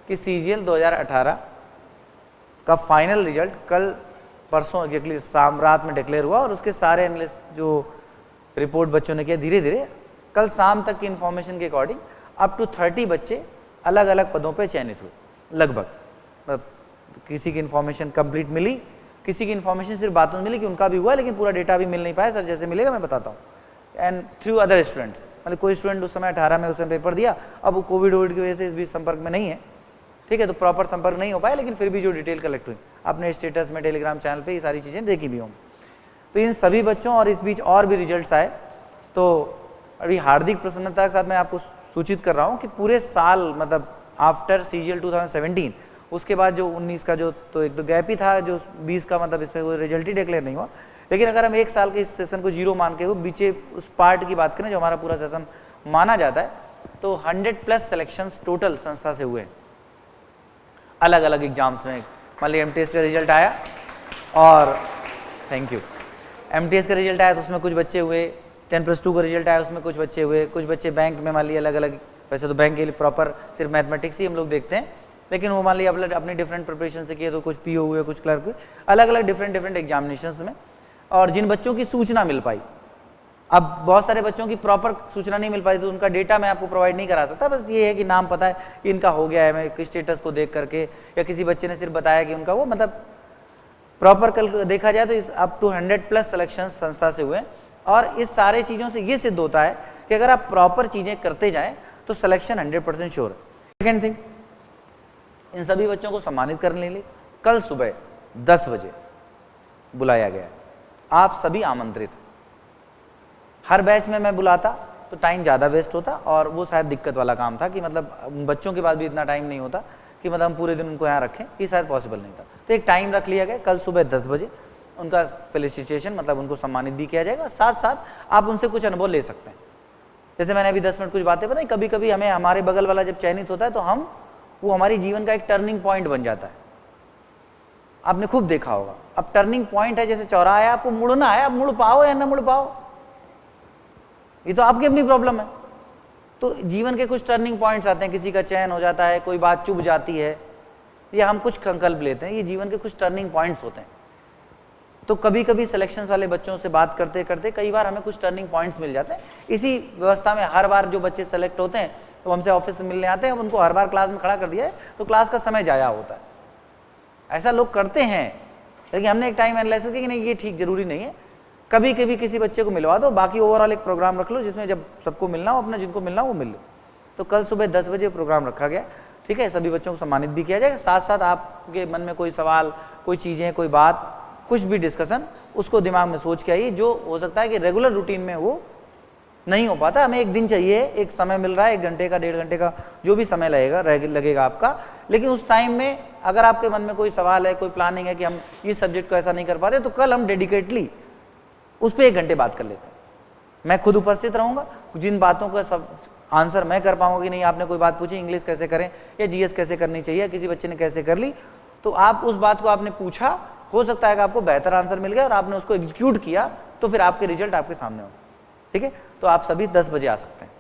कि CGL 2018 का final result कल परसों एग्जैक्टली शाम रात में डिक्लेयर हुआ और उसके सारे एनालिस्ट जो रिपोर्ट बच्चों ने किया धीरे धीरे कल शाम तक की इन्फॉर्मेशन के अकॉर्डिंग अप टू 30 बच्चे अलग अलग पदों पे चयनित हुए लगभग। किसी की इन्फॉर्मेशन कंप्लीट मिली, किसी की इन्फॉर्मेशन सिर्फ बातों में मिली कि उनका भी हुआ, लेकिन पूरा डेटा भी मिल नहीं पाया। सर जैसे मिलेगा मैं बताता हूँ। एंड थ्रू अदर स्टूडेंट्स, मतलब कोई स्टूडेंट उस समय 18 में उसने पेपर दिया, अब वो कोविड की वजह से इस बीच संपर्क में नहीं है, ठीक है, तो प्रॉपर संपर्क नहीं हो पाया, लेकिन फिर भी जो डिटेल कलेक्ट हुई अपने स्टेटस में टेलीग्राम चैनल पे ये सारी चीज़ें देखी भी होंगी। तो इन सभी बच्चों और इस बीच और भी रिजल्ट्स आए। तो अभी हार्दिक प्रसन्नता के साथ मैं आपको सूचित कर रहा हूँ कि पूरे साल मतलब आफ्टर CGL 2017 उसके बाद जो 19 का जो तो एक तो गैप ही था, जो 20 का मतलब इसमें कोई रिजल्ट ही डिक्लेयर नहीं हुआ। लेकिन अगर हम एक साल के इस सेशन को 0 मान के बीचे उस पार्ट की बात करें जो हमारा पूरा सेशन माना जाता है, तो 100+ सिलेक्शंस टोटल संस्था से हुए अलग अलग एग्जाम्स में। मान लीजिए MTS का रिजल्ट आया और थैंक यू, MTS का रिजल्ट आया तो उसमें कुछ बच्चे हुए, 10+2 का रिजल्ट आया उसमें कुछ बच्चे हुए, कुछ बच्चे बैंक में मान लीजिए अलग अलग, वैसे तो बैंक के लिए प्रॉपर सिर्फ मैथमेटिक्स ही हम लोग देखते हैं, लेकिन वो मान लीजिए अपनी डिफरेंट प्रिपरेशन से किए तो कुछ PO हुए, कुछ क्लर्क हुए, अलग अलग डिफरेंट एग्जामिनेशंस में। और जिन बच्चों की सूचना मिल पाई, अब बहुत सारे बच्चों की प्रॉपर सूचना नहीं मिल पाई तो उनका डेटा मैं आपको प्रोवाइड नहीं करा सकता, बस ये है कि नाम पता है कि इनका हो गया है, मैं स्टेटस को देख करके, या किसी बच्चे ने सिर्फ बताया कि उनका वो, मतलब प्रॉपर कल देखा जाए तो अप टू 100+ सिलेक्शन संस्था से हुए। और इस सारे चीज़ों से ये सिद्ध होता है कि अगर आप प्रॉपर चीज़ें करते जाएँ तो सिलेक्शन 100% श्योर है। सेकेंड थिंग, इन सभी बच्चों को सम्मानित करने के लिए कल सुबह 10 बजे बुलाया गया है। आप सभी आमंत्रित। हर बैच में मैं बुलाता तो टाइम ज़्यादा वेस्ट होता और वो शायद दिक्कत वाला काम था कि मतलब बच्चों के पास भी इतना टाइम नहीं होता कि मतलब हम पूरे दिन उनको यहाँ रखें, ये शायद पॉसिबल नहीं था। तो एक टाइम रख लिया गया, कल सुबह 10 बजे उनका फेलिसिटेशन मतलब उनको सम्मानित भी किया जाएगा। साथ साथ आप उनसे कुछ अनुभव ले सकते हैं। जैसे मैंने अभी 10 मिनट कुछ बातें बताई, कभी कभी हमें हमारे बगल वाला जब चयनित होता है तो वो हमारी जीवन का एक टर्निंग पॉइंट बन जाता है। आपने खूब देखा होगा, अब टर्निंग पॉइंट है जैसे चौराहा है, आपको मुड़ना है, आप मुड़ पाओ या ना मुड़ पाओ, ये तो आपकी अपनी प्रॉब्लम है। तो जीवन के कुछ टर्निंग पॉइंट्स आते हैं, किसी का चयन हो जाता है, कोई बात चुभ जाती है, या हम कुछ संकल्प लेते हैं, ये जीवन के कुछ टर्निंग पॉइंट्स होते हैं। तो कभी कभी सिलेक्शंस वाले बच्चों से बात करते करते कई बार हमें कुछ टर्निंग पॉइंट्स मिल जाते हैं। इसी व्यवस्था में हर बार जो बच्चे सेलेक्ट होते हैं तो हमसे ऑफिस में मिलने आते हैं, उनको हर बार क्लास में खड़ा कर दिया है तो क्लास का समय जाया होता है। ऐसा लोग करते हैं, लेकिन हमने एक टाइम एनालिसिस किया कि नहीं, ये ठीक जरूरी नहीं है। कभी कभी किसी बच्चे को मिलवा दो, बाकी ओवरऑल एक प्रोग्राम रख लो जिसमें जब सबको मिलना हो, अपना जिनको मिलना हो वो मिल लो। तो कल सुबह 10 बजे प्रोग्राम रखा गया, ठीक है। सभी बच्चों को सम्मानित भी किया जाएगा। साथ साथ आपके मन में कोई सवाल, कोई चीज़ें, कोई बात, कुछ भी डिस्कशन, उसको दिमाग में सोच के आइए। जो हो सकता है कि रेगुलर रूटीन में वो नहीं हो पाता, हमें एक दिन चाहिए, एक समय मिल रहा है, 1 घंटे का, 1.5 घंटे का, जो भी समय लगेगा आपका, लेकिन उस टाइम में अगर आपके मन में कोई सवाल है, कोई प्लानिंग है कि हम इस सब्जेक्ट को ऐसा नहीं कर पाते, तो कल हम डेडिकेटली उस पर 1 घंटे बात कर लेते हैं। मैं खुद उपस्थित रहूँगा, जिन बातों का सब आंसर मैं कर पाऊंगा कि नहीं, आपने कोई बात पूछी इंग्लिश कैसे करें या GS कैसे करनी चाहिए, किसी बच्चे ने कैसे कर ली, तो आप उस बात को आपने पूछा, हो सकता है कि आपको बेहतर आंसर मिल गया और आपने उसको एग्जीक्यूट किया, तो फिर आपके रिजल्ट आपके सामने हो, ठीक है। तो आप सभी 10 बजे आ सकते हैं।